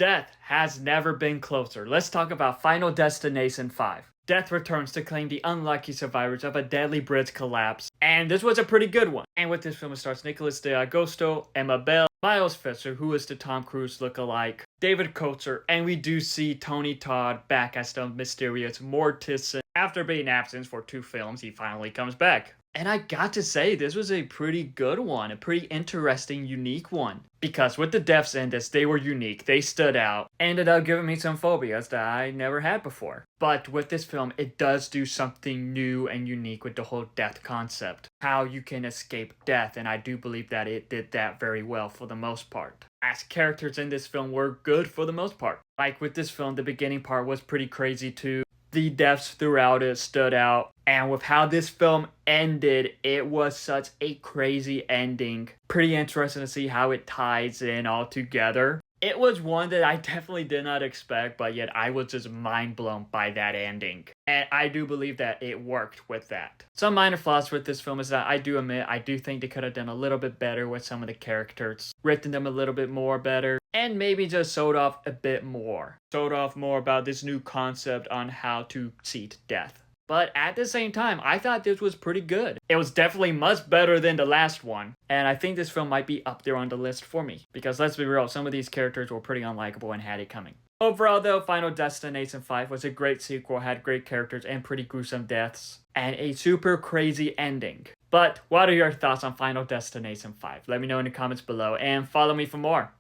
Death has never been closer. Let's talk about Final Destination 5. Death returns to claim the unlucky survivors of a deadly bridge collapse, and this was a pretty good one. And with this film, it stars Nicholas D'Agosto, Emma Bell, Miles Fisher, who is the Tom Cruise look-alike, David Koechner, and we do see Tony Todd back as the mysterious Mortison. After being absent for 2 films, he finally comes back. And I got to say, this was a pretty good one, a pretty interesting, unique one. Because with the deaths in this, they were unique, they stood out, ended up giving me some phobias that I never had before. But with this film, it does do something new and unique with the whole death concept. How you can escape death, and I do believe that it did that very well for the most part. As characters in this film were good for the most part. Like with this film, the beginning part was pretty crazy too. The deaths throughout it stood out, and with how this film ended, it was such a crazy ending. Pretty interesting to see how it ties in all together. It was one that I definitely did not expect, but yet I was just mind blown by that ending. And I do believe that it worked with that. Some minor flaws with this film is that I do admit, I do think they could have done a little bit better with some of the characters. Written them a little bit more better. And maybe just showed off a bit more. Showed off more about this new concept on how to cheat death. But at the same time, I thought this was pretty good. It was definitely much better than the last one. And I think this film might be up there on the list for me. Because let's be real, some of these characters were pretty unlikable and had it coming. Overall though, Final Destination 5 was a great sequel, had great characters and pretty gruesome deaths. And a super crazy ending. But what are your thoughts on Final Destination 5? Let me know in the comments below and follow me for more.